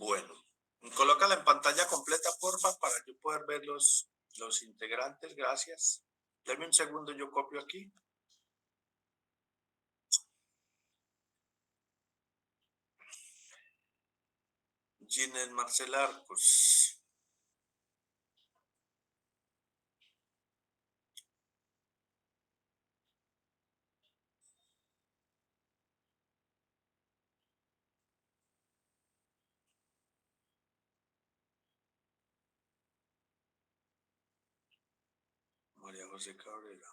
Bueno, colócala en pantalla completa, porfa, para yo poder ver los integrantes. Gracias. Dame un segundo, yo copio aquí. Ginel Marcela Arcos. María José Cabrera.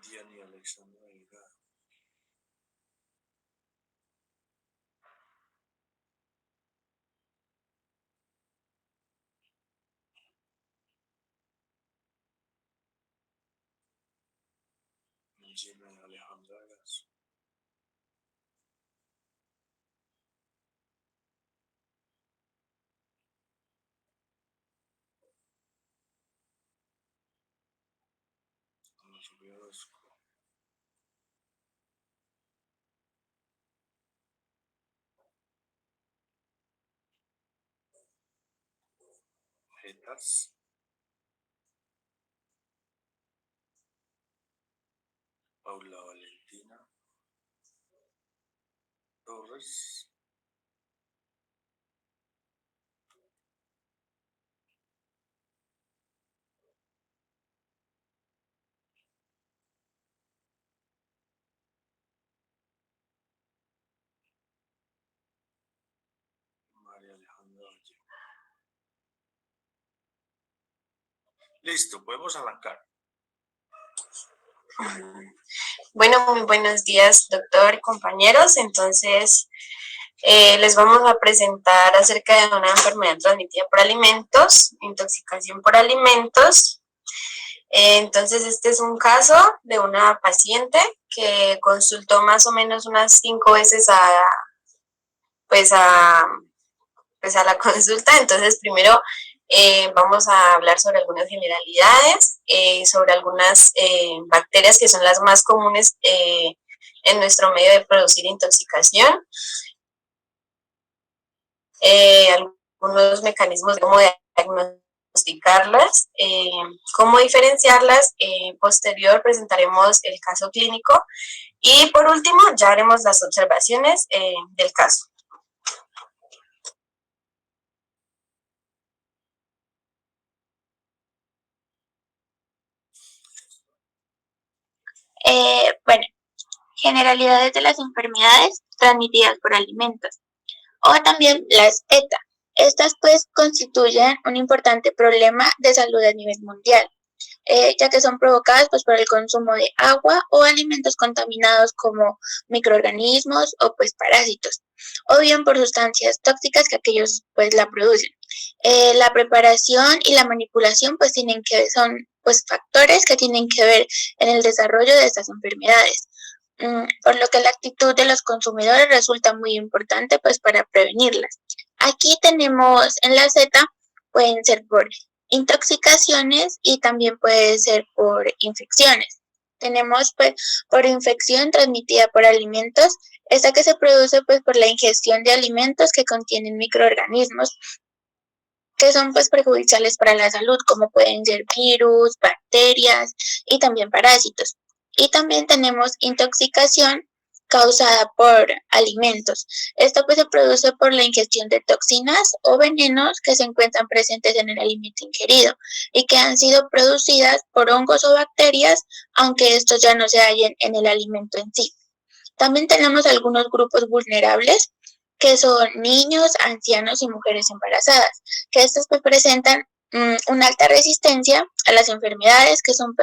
Diana Alexandra Delgado. Gina Alejandra Gaso. Sofía Orozco. Jetas. Paula Valentina Torres. María Alejandra Valle. Listo, podemos arrancar. Bueno, muy buenos días, doctor, compañeros. Entonces, les vamos a presentar acerca de una enfermedad transmitida por alimentos, intoxicación por alimentos. Entonces, este es un caso de una paciente que consultó más o menos unas 5 veces pues a la consulta. Entonces, primero vamos a hablar sobre algunas generalidades, sobre algunas bacterias que son las más comunes en nuestro medio de producir intoxicación, algunos mecanismos de cómo diagnosticarlas, cómo diferenciarlas. Posterior presentaremos el caso clínico y por último ya haremos las observaciones del caso. Bueno, generalidades de las enfermedades transmitidas por alimentos o también las ETA. Estas pues constituyen un importante problema de salud a nivel mundial, ya que son provocadas pues por el consumo de agua o alimentos contaminados como microorganismos o pues parásitos, o bien por sustancias tóxicas que aquellos pues la producen. La preparación y la manipulación pues son pues factores que tienen que ver en el desarrollo de estas enfermedades, por lo que la actitud de los consumidores resulta muy importante pues para prevenirlas. Aquí tenemos en la Z, pueden ser por intoxicaciones y también puede ser por infecciones. Tenemos pues por infección transmitida por alimentos, esta que se produce pues por la ingestión de alimentos que contienen microorganismos que son pues perjudiciales para la salud, como pueden ser virus, bacterias y también parásitos. Y también tenemos intoxicación causada por alimentos. Esto pues se produce por la ingestión de toxinas o venenos que se encuentran presentes en el alimento ingerido y que han sido producidas por hongos o bacterias, aunque estos ya no se hallen en el alimento en sí. También tenemos algunos grupos vulnerables que son niños, ancianos y mujeres embarazadas, que estos pues presentan una alta resistencia a las enfermedades que son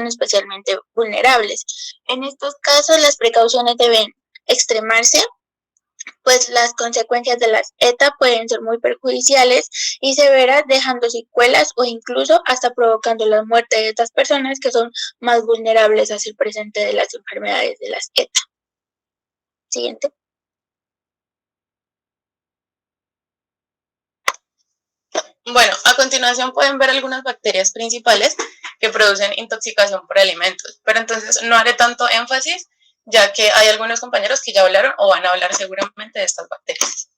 especialmente vulnerables. En estos casos las precauciones deben extremarse, pues las consecuencias de las ETA pueden ser muy perjudiciales y severas, dejando secuelas o incluso hasta provocando la muerte de estas personas que son más vulnerables hacia el presente de las enfermedades de las ETA. Siguiente. Bueno, a continuación pueden ver algunas bacterias principales que producen intoxicación por alimentos, pero entonces no haré tanto énfasis, ya que hay algunos compañeros que ya hablaron o van a hablar seguramente de estas bacterias.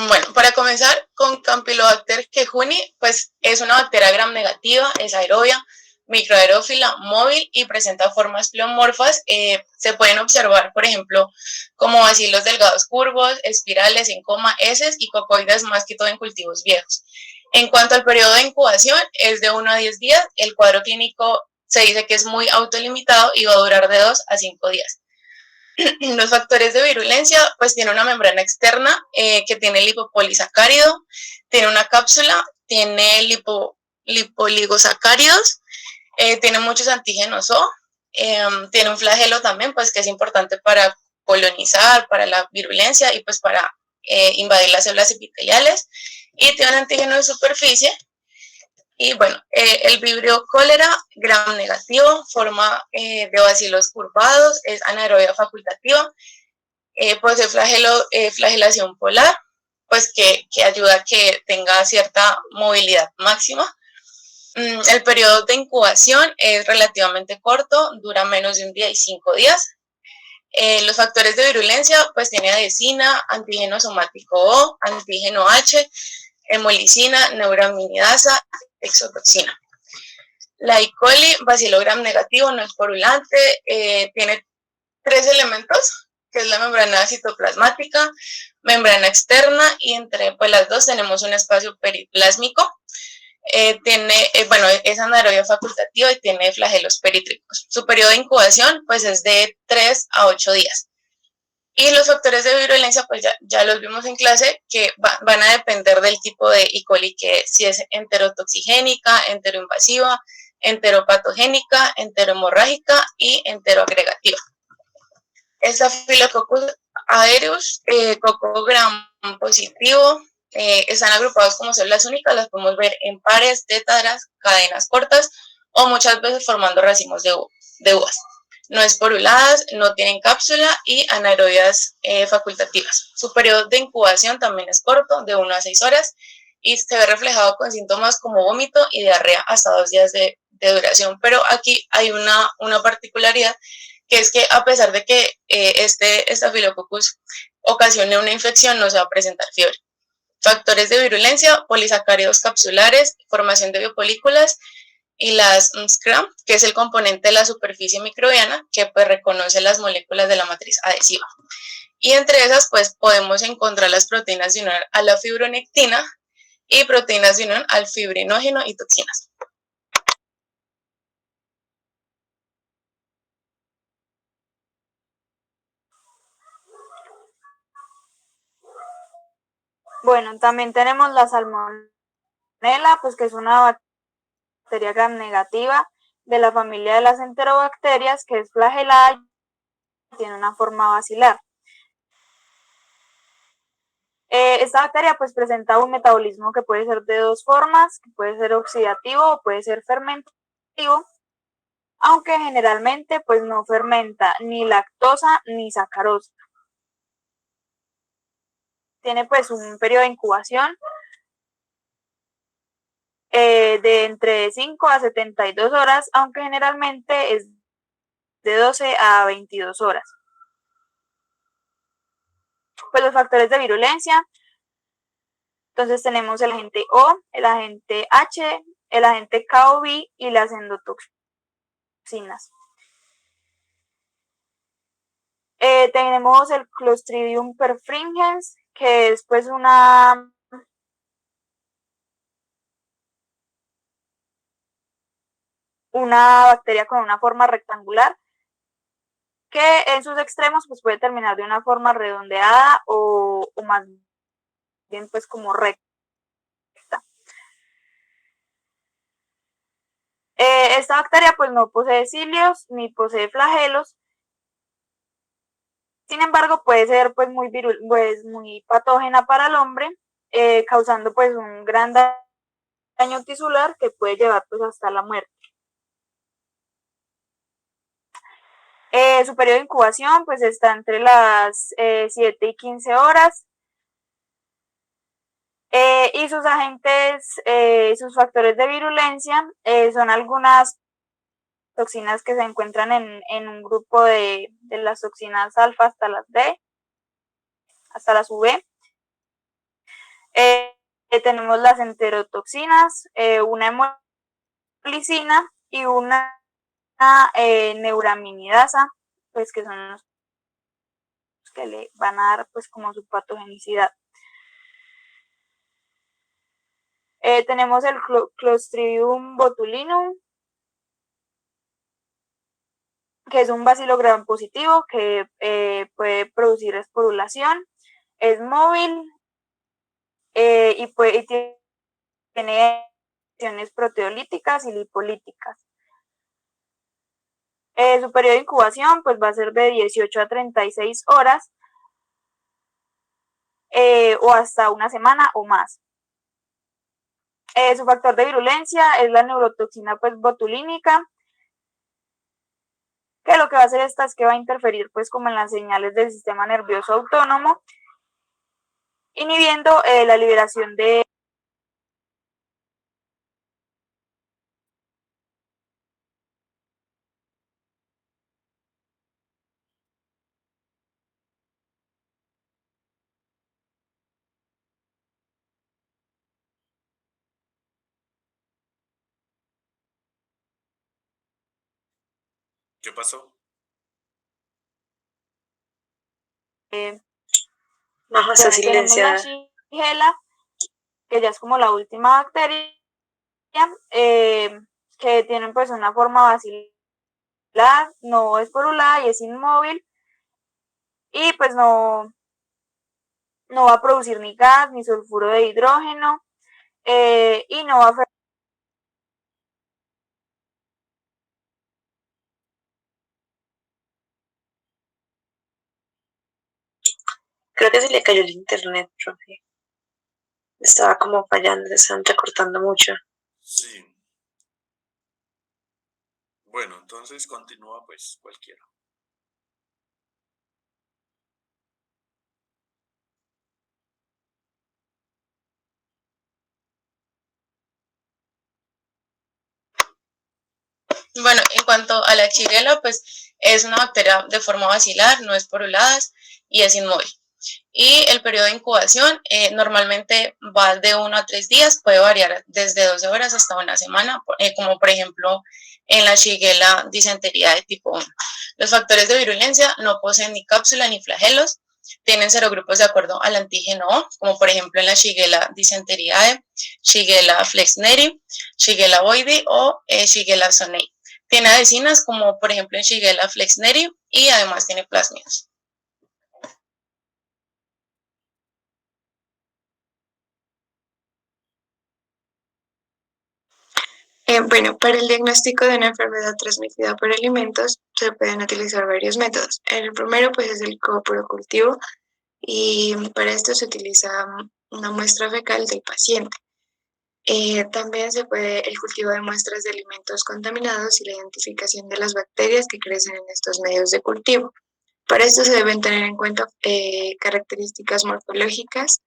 Bueno, para comenzar con Campylobacter jejuni, pues es una bacteria gram negativa, es aerobia, microaerófila, móvil y presenta formas pleomorfas. Se pueden observar, por ejemplo, como bacilos delgados curvos, espirales en coma, heces y cocoides, más que todo en cultivos viejos. En cuanto al periodo de incubación, es de 1 a 10 días. El cuadro clínico se dice que es muy autolimitado y va a durar de 2 a 5 días. Los factores de virulencia, pues tiene una membrana externa que tiene lipopolisacárido, tiene una cápsula, tiene lipoligosacáridos, tiene muchos antígenos O, tiene un flagelo también, pues que es importante para colonizar, para la virulencia y pues para invadir las células epiteliales, y tiene un antígeno de superficie. Y bueno, el vibrio cólera, gram negativo, forma de bacilos curvados, es anaerobia facultativa, posee flagelación polar, pues que ayuda a que tenga cierta movilidad máxima. El periodo de incubación es relativamente corto, dura menos de un día y 5 días. Los factores de virulencia, pues tiene adesina, antígeno somático O, antígeno H, hemolicina, neuraminidasa, exotoxina. La E. coli, Bacillogram negativo, no es porulante, tiene 3 elementos, que es la membrana citoplasmática, membrana externa, y entre pues, las dos tenemos un espacio periplásmico. Bueno, es anaerobia facultativa y tiene flagelos perítricos. Su periodo de incubación pues es de 3 a 8 días. Y los factores de virulencia, pues ya los vimos en clase, que van a depender del tipo de E. coli, que si es enterotoxigénica, enteroinvasiva, enteropatogénica, enterohemorrágica y enteroagregativa. Staphylococcus aureus, coco gram positivo, están agrupados como células únicas, las podemos ver en pares, tétaras, cadenas cortas o muchas veces formando racimos de uvas. No esporuladas, no tienen cápsula y anaerobias facultativas. Su periodo de incubación también es corto, de 1 a 6 horas, y se ve reflejado con síntomas como vómito y diarrea hasta 2 días de duración. Pero aquí hay una particularidad, que es que a pesar de que este Staphylococcus ocasione una infección, no se va a presentar fiebre. Factores de virulencia, polisacáridos capsulares, formación de biopolículas y las SCRAM, que es el componente de la superficie microbiana que pues reconoce las moléculas de la matriz adhesiva. Y entre esas pues podemos encontrar las proteínas de unión a la fibronectina y proteínas de unión al fibrinógeno y toxinas. Bueno, también tenemos la salmonela, pues que es una bacteria gram negativa de la familia de las enterobacterias, que es flagelada y tiene una forma bacilar. Esta bacteria pues presenta un metabolismo que puede ser de 2 formas, que puede ser oxidativo o puede ser fermentativo, aunque generalmente pues no fermenta ni lactosa ni sacarosa. Tiene pues un periodo de incubación de entre 5 a 72 horas, aunque generalmente es de 12 a 22 horas. Pues los factores de virulencia, entonces tenemos el agente O, el agente H, el agente KOV y las endotoxinas. Tenemos el Clostridium perfringens, que es pues una bacteria con una forma rectangular, que en sus extremos pues puede terminar de una forma redondeada o más bien pues como recta. Esta bacteria pues no posee cilios ni posee flagelos. Sin embargo, puede ser pues muy patógena para el hombre, causando pues un gran daño tisular que puede llevar pues hasta la muerte. Su periodo de incubación pues está entre las 7 y 15 horas. Y sus agentes, sus factores de virulencia son algunas toxinas que se encuentran en un grupo de las toxinas alfa hasta las D, hasta las UV. Tenemos las enterotoxinas, una hemolicina y una neuraminidasa, pues que son los que le van a dar pues como su patogenicidad. Tenemos el Clostridium botulinum, que es un bacilo gram positivo que puede producir esporulación, es móvil y tiene acciones proteolíticas y lipolíticas. Su periodo de incubación pues va a ser de 18 a 36 horas o hasta una semana o más. Su factor de virulencia es la neurotoxina pues botulínica, que lo que va a hacer esta es que va a interferir pues como en las señales del sistema nervioso autónomo, inhibiendo la liberación de ¿Qué pasó? Bajo bueno, tenemos la silenciada. Shigella, que ya es como la última bacteria, que tienen pues una forma basilar, no esporulada y es inmóvil, y pues no va a producir ni gas ni sulfuro de hidrógeno, y no va a Creo que se le cayó el internet, profe. Estaba como fallando, se estaban recortando mucho. Sí. Bueno, entonces continúa pues cualquiera. Bueno, en cuanto a la Shigella, pues es una bacteria de forma basilar, no esporuladas y es inmóvil. Y el periodo de incubación normalmente va de 1 a 3 días, puede variar desde 12 horas hasta una semana, como por ejemplo en la Shigella disentería de tipo 1. Los factores de virulencia no poseen ni cápsula ni flagelos, tienen serogrupos de acuerdo al antígeno O, como por ejemplo en la Shigella disenteriae, Shigella flexneri, Shigella boydii o Shigella sonnei. Tiene adhesinas como por ejemplo en Shigella flexneri y además tiene plásmidos. Bueno, para el diagnóstico de una enfermedad transmitida por alimentos se pueden utilizar varios métodos. El primero pues es el coprocultivo y para esto se utiliza una muestra fecal del paciente. También se puede el cultivo de muestras de alimentos contaminados y la identificación de las bacterias que crecen en estos medios de cultivo. Para esto se deben tener en cuenta características morfológicas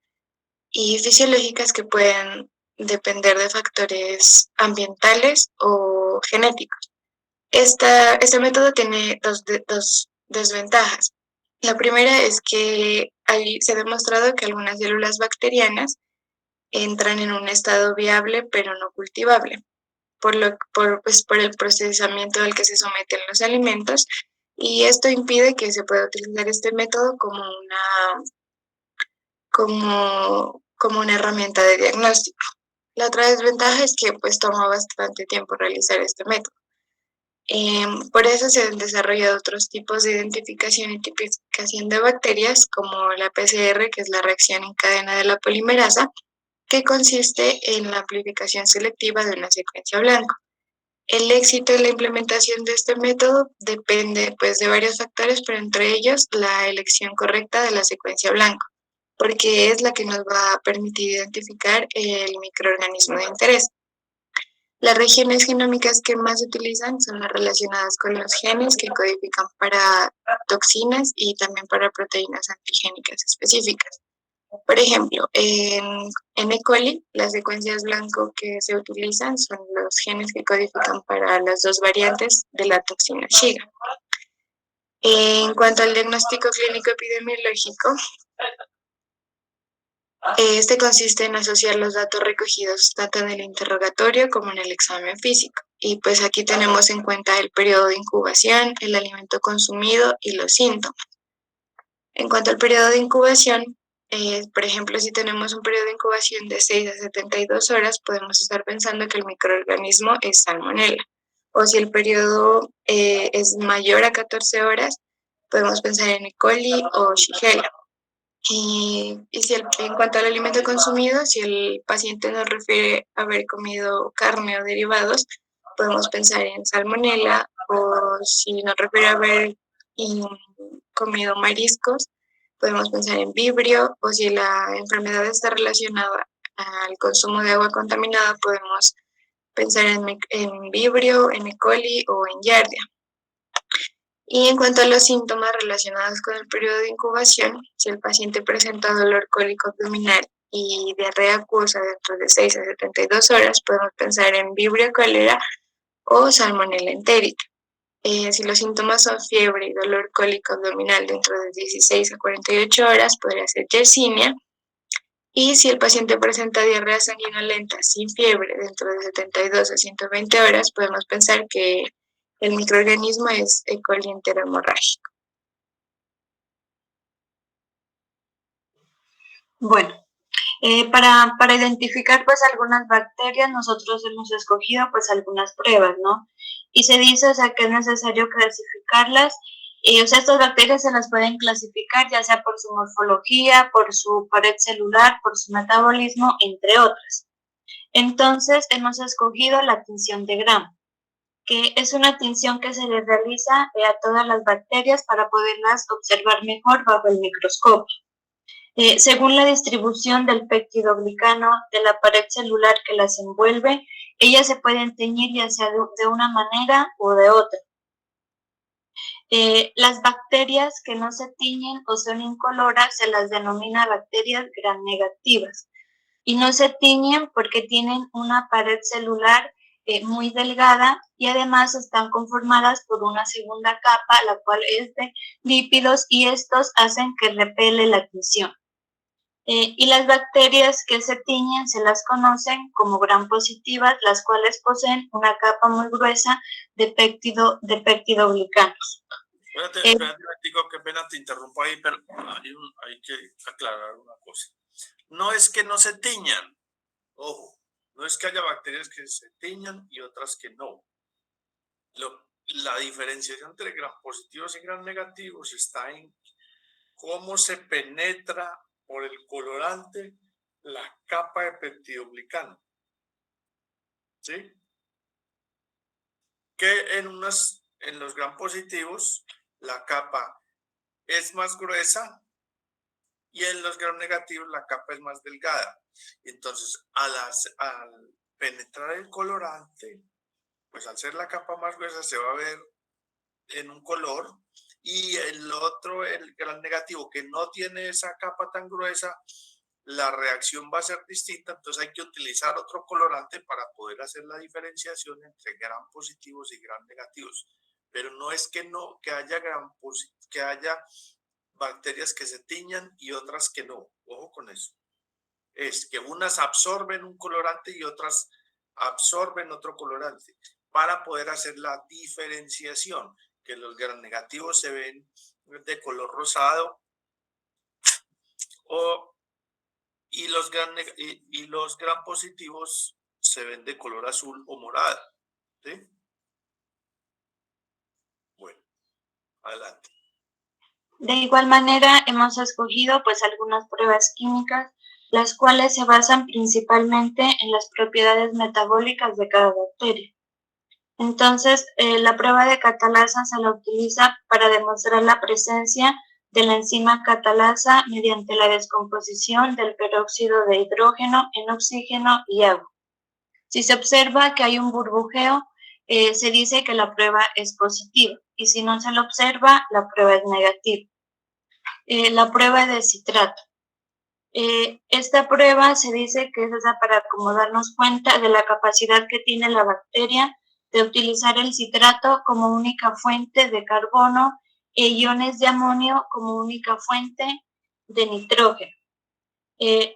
y fisiológicas que pueden depender de factores ambientales o genéticos. Este método tiene dos desventajas. La primera es que se ha demostrado que algunas células bacterianas entran en un estado viable pero no cultivable por el procesamiento al que se someten los alimentos, y esto impide que se pueda utilizar este método como una herramienta de diagnóstico. La otra desventaja es que pues toma bastante tiempo realizar este método. Por eso se han desarrollado otros tipos de identificación y tipificación de bacterias, como la PCR, que es la reacción en cadena de la polimerasa, que consiste en la amplificación selectiva de una secuencia blanca. El éxito de la implementación de este método depende pues de varios factores, pero entre ellos la elección correcta de la secuencia blanca, porque es la que nos va a permitir identificar el microorganismo de interés. Las regiones genómicas que más se utilizan son las relacionadas con los genes que codifican para toxinas y también para proteínas antigénicas específicas. Por ejemplo, en E. coli, las secuencias blanco que se utilizan son los genes que codifican para las dos variantes de la toxina Shiga. En cuanto al diagnóstico clínico epidemiológico, este consiste en asociar los datos recogidos tanto en el interrogatorio como en el examen físico. Y pues aquí tenemos en cuenta el periodo de incubación, el alimento consumido y los síntomas. En cuanto al periodo de incubación, por ejemplo, si tenemos un periodo de incubación de 6 a 72 horas, podemos estar pensando que el microorganismo es Salmonella. O si el periodo es mayor a 14 horas, podemos pensar en E. coli o Shigella. En cuanto al alimento consumido, si el paciente nos refiere a haber comido carne o derivados, podemos pensar en Salmonella, o si nos refiere a haber comido mariscos, podemos pensar en Vibrio, o si la enfermedad está relacionada al consumo de agua contaminada, podemos pensar en Vibrio, en E. coli o en Giardia. Y en cuanto a los síntomas relacionados con el periodo de incubación, si el paciente presenta dolor cólico abdominal y diarrea acuosa dentro de 6 a 72 horas, podemos pensar en Vibrio cólera o Salmonella entérica. Si los síntomas son fiebre y dolor cólico abdominal dentro de 16 a 48 horas, podría ser Yersinia. Y si el paciente presenta diarrea sanguinolenta sin fiebre dentro de 72 a 120 horas, podemos pensar que el microorganismo es E. coli enterohemorrágico. Bueno, para identificar pues algunas bacterias, nosotros hemos escogido pues algunas pruebas, ¿no? Y se dice, o sea, que es necesario clasificarlas. O sea, estas bacterias se las pueden clasificar ya sea por su morfología, por su pared celular, por su metabolismo, entre otras. Entonces, hemos escogido la tinción de Gram, que es una tinción que se le realiza a todas las bacterias para poderlas observar mejor bajo el microscopio. Según la distribución del peptidoglicano de la pared celular que las envuelve, ellas se pueden teñir ya sea de una manera o de otra. Las bacterias que no se tiñen o son incoloras se las denomina bacterias gram negativas y no se tiñen porque tienen una pared celular muy delgada y además están conformadas por una segunda capa, la cual es de lípidos, y estos hacen que repele la tinción. Y las bacterias que se tiñen se las conocen como gram positivas, las cuales poseen una capa muy gruesa de peptidoglicanos. Espérate, digo, qué pena te interrumpo ahí, pero hay que aclarar una cosa. No es que no se tiñan, ojo, no es que haya bacterias que se tiñan y otras que no. La diferenciación entre gram positivos y gram negativos está en cómo se penetra por el colorante la capa de peptidoglicano. ¿Sí? Que en los gram positivos la capa es más gruesa y en los gram negativos la capa es más delgada. Entonces, al penetrar el colorante, pues al ser la capa más gruesa se va a ver en un color, y el gram negativo que no tiene esa capa tan gruesa, la reacción va a ser distinta. Entonces hay que utilizar otro colorante para poder hacer la diferenciación entre gram positivos y gram negativos. Pero no es que haya bacterias que se tiñan y otras que no. Ojo con eso. Es que unas absorben un colorante y otras absorben otro colorante para poder hacer la diferenciación, que los gram negativos se ven de color rosado y los gram positivos se ven de color azul o morado. ¿Sí? Bueno, adelante. De igual manera, hemos escogido pues algunas pruebas químicas, las cuales se basan principalmente en las propiedades metabólicas de cada bacteria. Entonces, la prueba de catalasa se la utiliza para demostrar la presencia de la enzima catalasa mediante la descomposición del peróxido de hidrógeno en oxígeno y agua. Si se observa que hay un burbujeo, se dice que la prueba es positiva, y si no se lo observa, la prueba es negativa. La prueba de citrato. Esta prueba se dice que es esa para como darnos cuenta de la capacidad que tiene la bacteria de utilizar el citrato como única fuente de carbono e iones de amonio como única fuente de nitrógeno.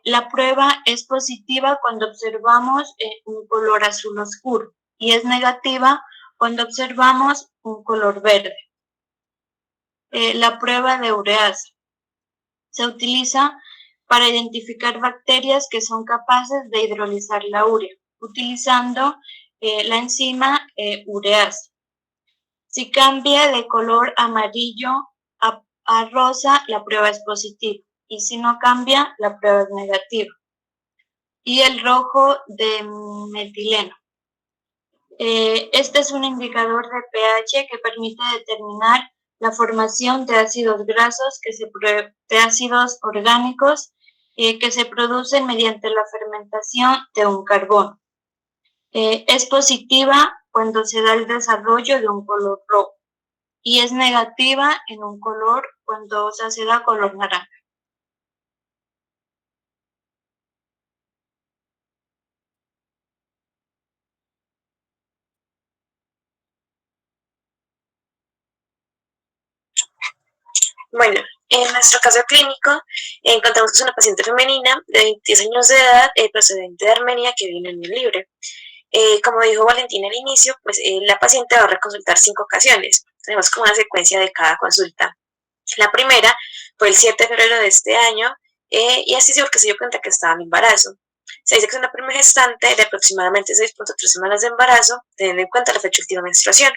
La prueba es positiva cuando observamos un color azul oscuro y es negativa cuando observamos un color verde. La prueba de ureasa se utiliza para identificar bacterias que son capaces de hidrolizar la urea, utilizando la enzima ureasa. Si cambia de color amarillo a rosa, la prueba es positiva, y si no cambia, la prueba es negativa. Y el rojo de metileno. Este es un indicador de pH que permite determinar la formación de ácidos grasos, de ácidos orgánicos que se producen mediante la fermentación de un carbono. Es positiva cuando se da el desarrollo de un color rojo y es negativa en un color cuando se da color naranja. Bueno, en nuestro caso clínico, encontramos que es una paciente femenina de 22 años de edad, procedente de Armenia, que viene en el libre. Como dijo Valentina al inicio, pues la paciente va a reconsultar 5 ocasiones. Tenemos como una secuencia de cada consulta. La primera fue el 7 de febrero de este año, y así sí porque se dio cuenta que estaba en embarazo. Se dice que es una primera gestante de aproximadamente 6.3 semanas de embarazo, teniendo en cuenta la fecha de última menstruación.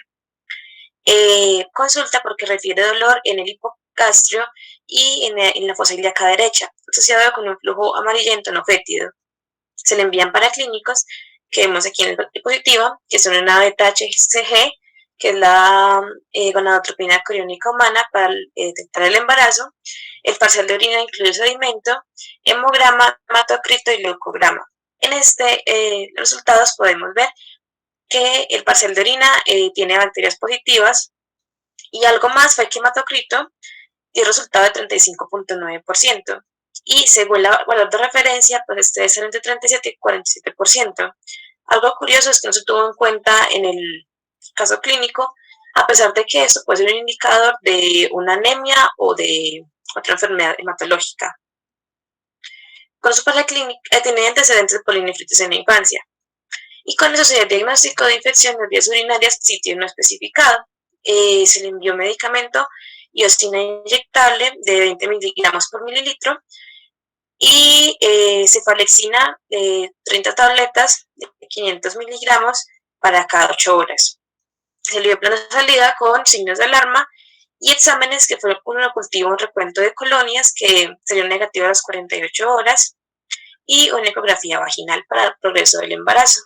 Consulta porque refiere dolor en el hipogastrio y en la fosa ilíaca derecha, asociado con un flujo amarillento no fétido. Se le envían para clínicos, que vemos aquí en el diapositiva, que son una beta-HCG, que es la gonadotropina coriónica humana para detectar el embarazo. El parcial de orina incluye sedimento, hemograma, hematocrito y leucograma. En los resultados podemos ver que el parcial de orina tiene bacterias positivas, y algo más fue que hematocrito dio resultado de 35.9%, y según el valor de referencia, pues este es entre 37 y 47%. Algo curioso es que no se tuvo en cuenta en el caso clínico, a pesar de que esto puede ser un indicador de una anemia o de otra enfermedad hematológica. Con su la clínica tenía antecedentes de polinefritis en la infancia, y con eso se dio el diagnóstico de infección de vías urinarias, sitio no especificado. Se le envió medicamento iostina inyectable de 20 miligramos por mililitro y cefalexina de 30 tabletas de 500 miligramos para cada 8 horas. Se le dio plan de salida con signos de alarma y exámenes que fueron un cultivo, un recuento de colonias que serían negativos a las 48 horas y una ecografía vaginal para el progreso del embarazo.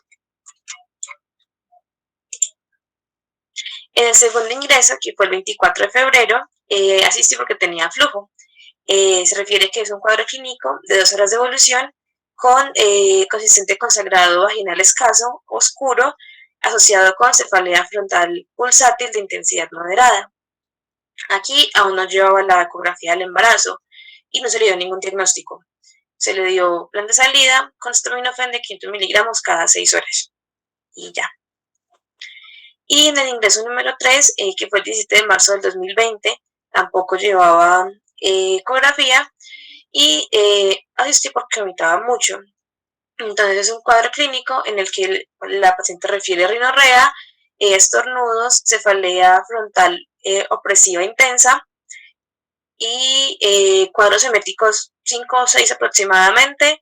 En el segundo ingreso, que fue el 24 de febrero, asistí porque tenía flujo. Se refiere que es un cuadro clínico de 2 horas de evolución consistente con sangrado vaginal escaso, oscuro, asociado con cefalea frontal pulsátil de intensidad moderada. Aquí aún no llevaba la ecografía del embarazo y no se le dio ningún diagnóstico. Se le dio plan de salida con acetaminofén de 500 miligramos cada 6 horas. Y ya. Y en el ingreso número 3, que fue el 17 de marzo del 2020, tampoco llevaba ecografía y asistí porque vomitaba mucho. Entonces es un cuadro clínico en el que la paciente refiere rinorrea, estornudos, cefalea frontal opresiva intensa y cuadros eméticos 5 o 6 aproximadamente,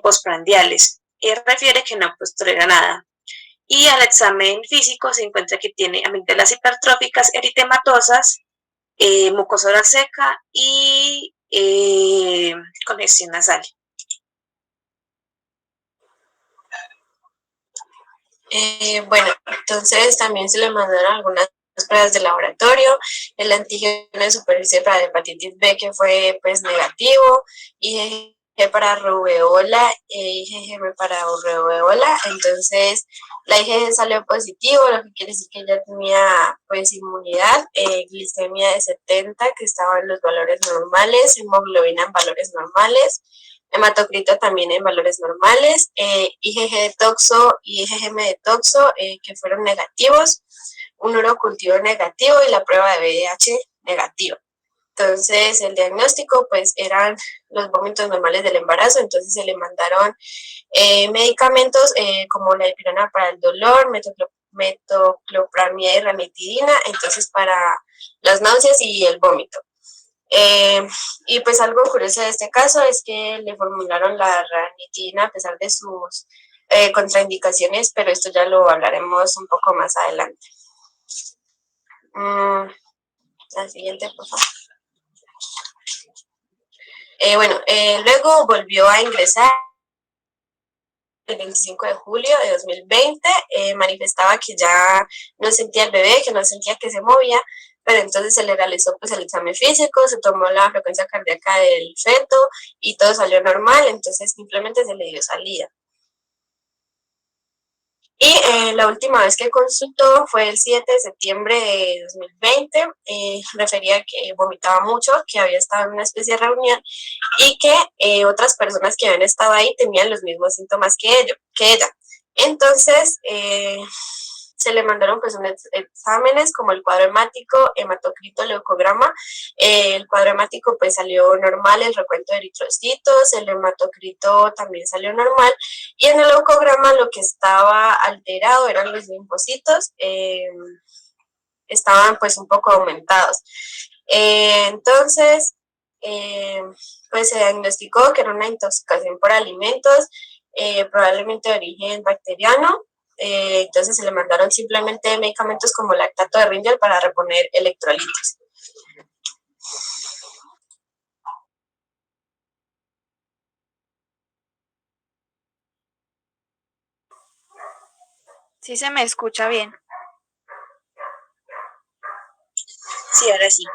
postprandiales. Refiere que no tolera nada. Y al examen físico se encuentra que tiene amígdalas hipertróficas eritematosas, mucosa oral seca y congestión nasal. Bueno, entonces también se le mandaron algunas pruebas de laboratorio, el antígeno de superficie para la hepatitis B que fue pues negativo, y IgG para rubeola e IgM para rubeola. Entonces, la IgG salió positivo, lo que quiere decir que ella tenía pues inmunidad, glicemia de 70, que estaba en los valores normales, hemoglobina en valores normales, hematocrito también en valores normales, IgG de toxo y IgM de toxo que fueron negativos, un urocultivo negativo y la prueba de VIH negativa. Entonces, el diagnóstico pues eran los vómitos normales del embarazo, entonces se le mandaron medicamentos como la dipirona para el dolor, metoclopramida y ranitidina, entonces para las náuseas y el vómito. Y pues algo curioso de este caso es que le formularon la ranitidina a pesar de sus contraindicaciones, pero esto ya lo hablaremos un poco más adelante. La siguiente, por favor. Luego volvió a ingresar el 25 de julio de 2020, manifestaba que ya no sentía el bebé, que no sentía que se movía, pero entonces se le realizó pues el examen físico, se tomó la frecuencia cardíaca del feto y todo salió normal, entonces simplemente se le dio salida. Y la última vez que consultó fue el 7 de septiembre de 2020, refería que vomitaba mucho, que había estado en una especie de reunión y que otras personas que habían estado ahí tenían los mismos síntomas que ella. Entonces, se le mandaron pues unos exámenes como el cuadro hemático, hematocrito, leucograma. El cuadro hemático pues salió normal, el recuento de eritrocitos, el hematocrito también salió normal, y en el leucograma lo que estaba alterado eran los linfocitos, estaban pues un poco aumentados. Entonces, pues se diagnosticó que era una intoxicación por alimentos, probablemente de origen bacteriano. Entonces se le mandaron simplemente medicamentos como lactato de Ringel para reponer electrolitos. Sí se me escucha bien. Sí, ahora sí.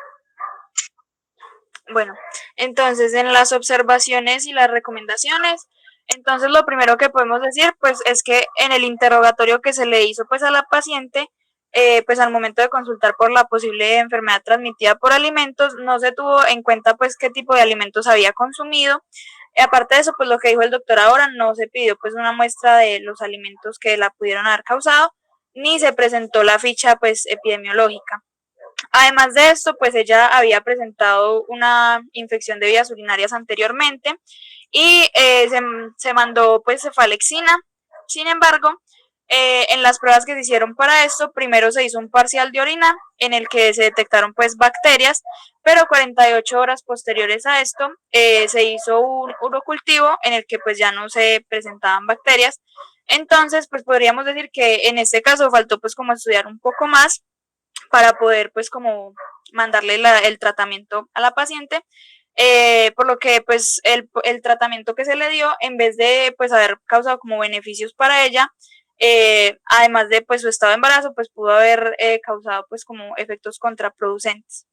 Bueno, entonces en las observaciones y las recomendaciones, entonces lo primero que podemos decir pues es que en el interrogatorio que se le hizo pues a la paciente, pues al momento de consultar por la posible enfermedad transmitida por alimentos, no se tuvo en cuenta pues qué tipo de alimentos había consumido. Aparte de eso, pues lo que dijo el doctor ahora, no se pidió pues una muestra de los alimentos que la pudieron haber causado, ni se presentó la ficha pues epidemiológica. Además de esto, pues ella había presentado una infección de vías urinarias anteriormente y se mandó pues cefalexina. Sin embargo, en las pruebas que se hicieron para esto, primero se hizo un parcial de orina en el que se detectaron pues bacterias, pero 48 horas posteriores a esto se hizo un urocultivo en el que pues ya no se presentaban bacterias. Entonces, pues podríamos decir que en este caso faltó pues como estudiar un poco más para poder pues como mandarle el tratamiento a la paciente, por lo que pues el tratamiento que se le dio, en vez de pues haber causado como beneficios para ella, además de pues su estado de embarazo, pues pudo haber causado pues como efectos contraproducentes.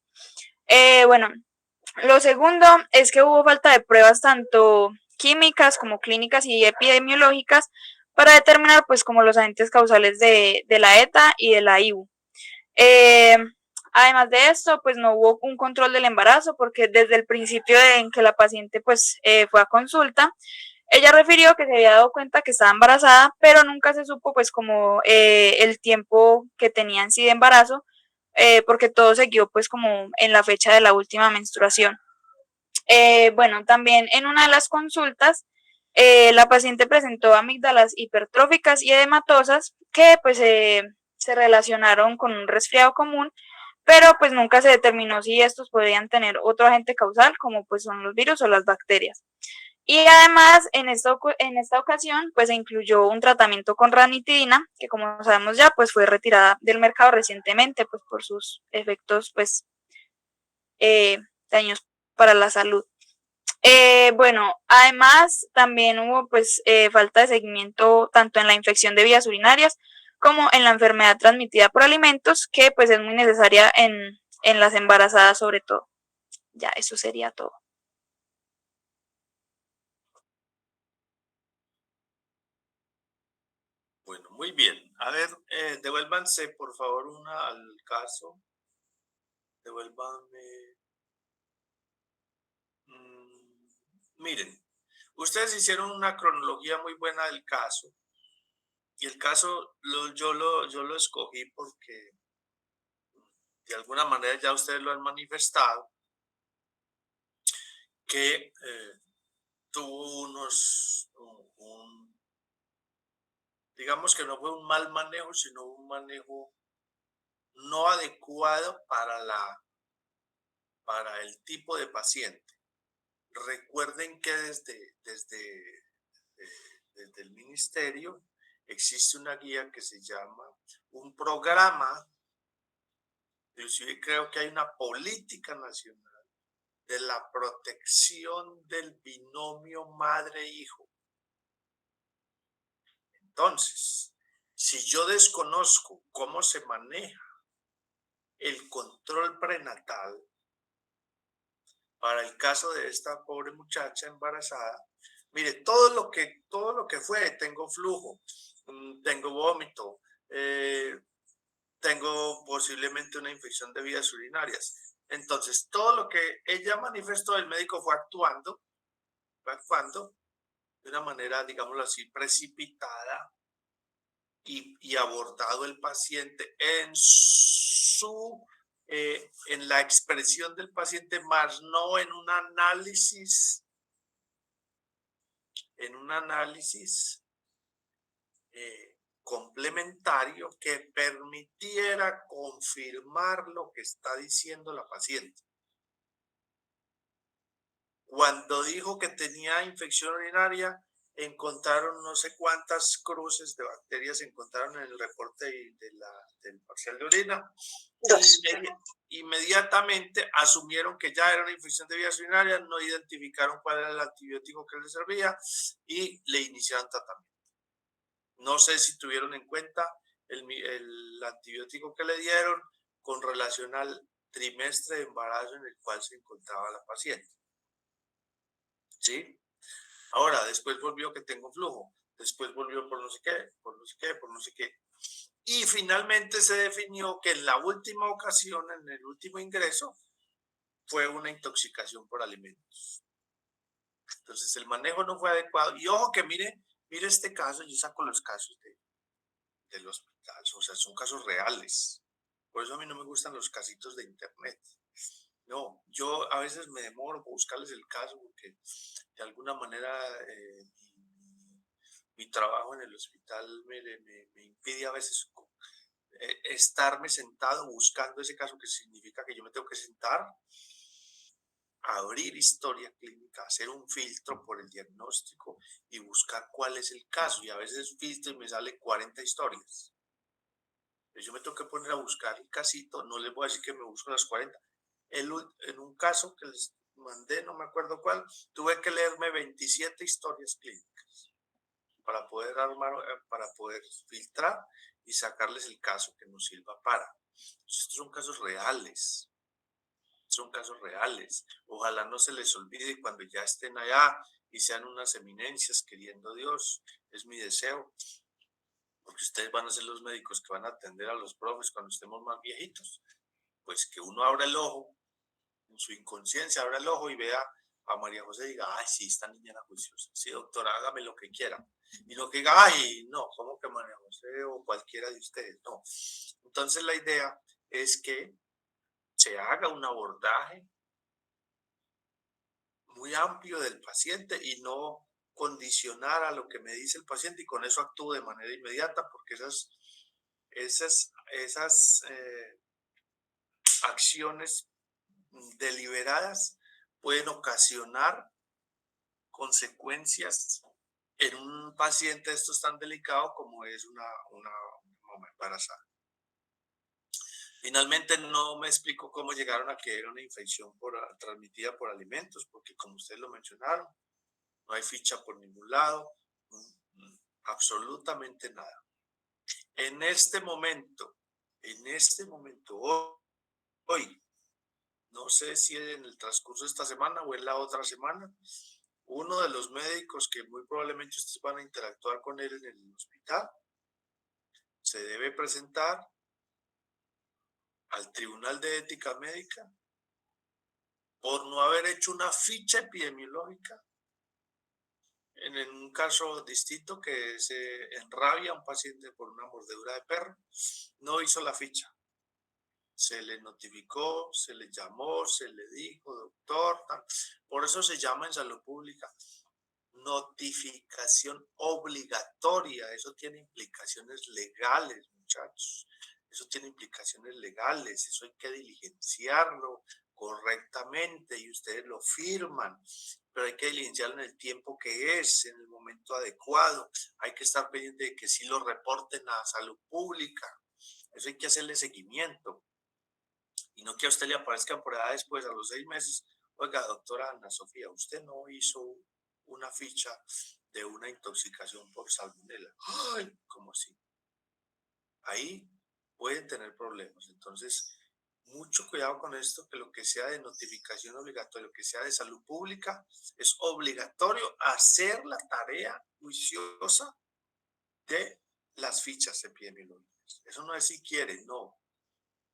Bueno, lo segundo es que hubo falta de pruebas tanto químicas como clínicas y epidemiológicas para determinar pues como los agentes causales de la ETA y de la IBU. Además de esto, pues no hubo un control del embarazo porque desde el principio en que la paciente pues fue a consulta, ella refirió que se había dado cuenta que estaba embarazada, pero nunca se supo pues como el tiempo que tenía en sí de embarazo, porque todo se guió pues como en la fecha de la última menstruación. Bueno, también en una de las consultas, la paciente presentó amígdalas hipertróficas y edematosas que pues se relacionaron con un resfriado común, pero pues nunca se determinó si estos podrían tener otro agente causal, como pues son los virus o las bacterias. Y además, en esta ocasión, pues se incluyó un tratamiento con ranitidina, que como sabemos ya, pues fue retirada del mercado recientemente, pues por sus efectos, pues, daños para la salud. Bueno, además también hubo pues falta de seguimiento tanto en la infección de vías urinarias como en la enfermedad transmitida por alimentos, que pues es muy necesaria en las embarazadas sobre todo. Ya, eso sería todo. Bueno, muy bien. A ver, devuélvanse por favor una al caso. Devuélvanme. Miren, ustedes hicieron una cronología muy buena del caso. Y el caso yo lo escogí porque de alguna manera ya ustedes lo han manifestado, que tuvo digamos que no fue un mal manejo, sino un manejo no adecuado para el tipo de paciente. Recuerden que desde el ministerio existe una guía que se llama un programa, inclusive creo que hay una política nacional de la protección del binomio madre-hijo. Entonces, si yo desconozco cómo se maneja el control prenatal para el caso de esta pobre muchacha embarazada, mire, todo lo que fue, tengo flujo, tengo vómito, tengo posiblemente una infección de vías urinarias. Entonces, todo lo que ella manifestó, el médico fue actuando de una manera, digámoslo así, precipitada y abordado el paciente en la expresión del paciente, más no en un análisis complementario que permitiera confirmar lo que está diciendo la paciente. Cuando dijo que tenía infección urinaria, encontraron no sé cuántas cruces de bacterias, se encontraron en el reporte del parcial de orina. Inmediatamente asumieron que ya era una infección de vías urinarias, no identificaron cuál era el antibiótico que le servía y le iniciaron tratamiento. No sé si tuvieron en cuenta el antibiótico que le dieron con relación al trimestre de embarazo en el cual se encontraba la paciente. ¿Sí? Ahora, después volvió que tengo flujo, después volvió por no sé qué. Y finalmente se definió que en la última ocasión, en el último ingreso, fue una intoxicación por alimentos. Entonces el manejo no fue adecuado. Y ojo que mire este caso, yo saco los casos del hospital, o sea, son casos reales. Por eso a mí no me gustan los casitos de internet. No, yo a veces me demoro por buscarles el caso porque de alguna manera mi trabajo en el hospital me impide a veces estarme sentado buscando ese caso, que significa que yo me tengo que sentar, abrir historia clínica, hacer un filtro por el diagnóstico y buscar cuál es el caso. Y a veces filtro y me sale 40 historias. Entonces yo me tengo que poner a buscar el casito, no les voy a decir que me busco las 40. En un caso que les mandé, no me acuerdo cuál, tuve que leerme 27 historias clínicas para poder para poder filtrar y sacarles el caso que nos sirva para. Entonces, estos son casos reales. Ojalá no se les olvide cuando ya estén allá y sean unas eminencias queriendo Dios. Es mi deseo. Porque ustedes van a ser los médicos que van a atender a los profes cuando estemos más viejitos. Pues que uno abra el ojo, en su inconsciencia abra el ojo y vea a María José y diga, ay, sí, esta niña era juiciosa. Sí, doctora, hágame lo que quiera. Y no que diga, ay, no, ¿cómo que María José o cualquiera de ustedes? No. Entonces la idea es que se haga un abordaje muy amplio del paciente y no condicionar a lo que me dice el paciente y con eso actúo de manera inmediata, porque esas acciones deliberadas pueden ocasionar consecuencias en un paciente esto es tan delicado como es una mamá embarazada. Finalmente no me explico cómo llegaron a que era una infección transmitida por alimentos, porque como ustedes lo mencionaron, no hay ficha por ningún lado, absolutamente nada. En este momento, hoy, no sé si en el transcurso de esta semana o en la otra semana, uno de los médicos que muy probablemente ustedes van a interactuar con él en el hospital, se debe presentar al Tribunal de Ética Médica por no haber hecho una ficha epidemiológica. En un caso distinto que se enrabia a un paciente por una mordedura de perro, no hizo la ficha. Se le notificó, se le llamó, se le dijo, doctor, por eso se llama en salud pública notificación obligatoria. Eso tiene implicaciones legales, muchachos. Eso tiene implicaciones legales, eso hay que diligenciarlo correctamente y ustedes lo firman, pero hay que diligenciarlo en el tiempo que es, en el momento adecuado. Hay que estar pendiente de que sí lo reporten a salud pública. Eso hay que hacerle seguimiento. Y no que a usted le aparezcan por allá después, a los 6 meses, oiga, doctora Ana Sofía, usted no hizo una ficha de una intoxicación por salmonela. ¡Ay! ¿Cómo así? Ahí pueden tener problemas. Entonces, mucho cuidado con esto, que lo que sea de notificación obligatoria, lo que sea de salud pública, es obligatorio hacer la tarea juiciosa de las fichas epidemiológicas. Eso no es si quiere, no.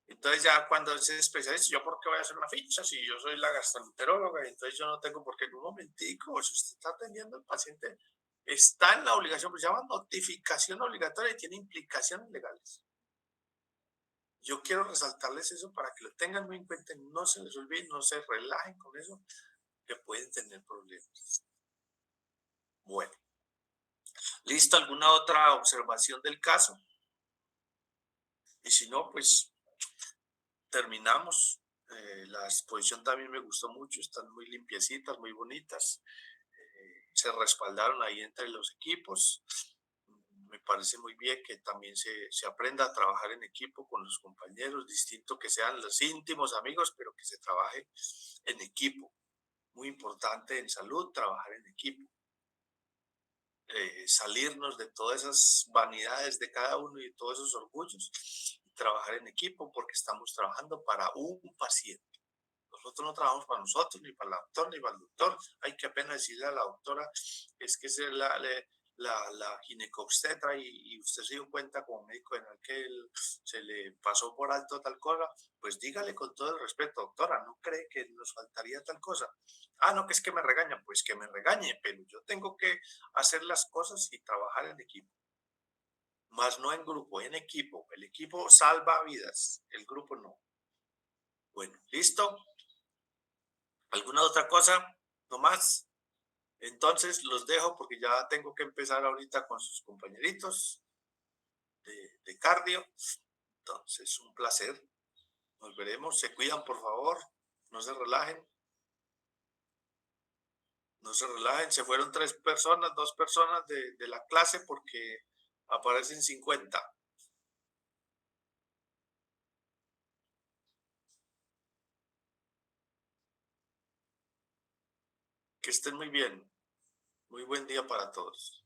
Entonces ya cuando es especialista, ¿yo por qué voy a hacer una ficha si yo soy la gastroenteróloga? Entonces yo no tengo por qué. En un momentico, si usted está atendiendo al paciente, está en la obligación, pues se llama notificación obligatoria y tiene implicaciones legales. Yo quiero resaltarles eso para que lo tengan muy en cuenta, no se les olvide, no se relajen con eso, que pueden tener problemas. Bueno, ¿listo? ¿Alguna otra observación del caso? Y si no, pues terminamos. La exposición también me gustó mucho, están muy limpiecitas, muy bonitas. Se respaldaron ahí entre los equipos. Me parece muy bien que también se aprenda a trabajar en equipo con los compañeros, distinto que sean los íntimos amigos, pero que se trabaje en equipo. Muy importante en salud, trabajar en equipo. Salirnos de todas esas vanidades de cada uno y de todos esos orgullos y trabajar en equipo porque estamos trabajando para un paciente. Nosotros no trabajamos para nosotros, ni para la doctora, ni para el doctor. Hay que apenas decirle a la doctora, es que es la ginecobstetra y usted se dio cuenta como médico en el que se le pasó por alto tal cosa, pues dígale con todo el respeto, doctora, ¿no cree que nos faltaría tal cosa? Ah, no, que es que me regañan, pues que me regañe, pero yo tengo que hacer las cosas y trabajar en equipo. Más no en grupo, en equipo. El equipo salva vidas, el grupo no. Bueno, ¿listo? ¿Alguna otra cosa? ¿No más? Entonces los dejo porque ya tengo que empezar ahorita con sus compañeritos de cardio. Entonces, un placer. Nos veremos. Se cuidan, por favor. No se relajen. No se relajen. Se fueron 3 personas, 2 personas de la clase porque aparecen 50. Que estén muy bien. Muy buen día para todos.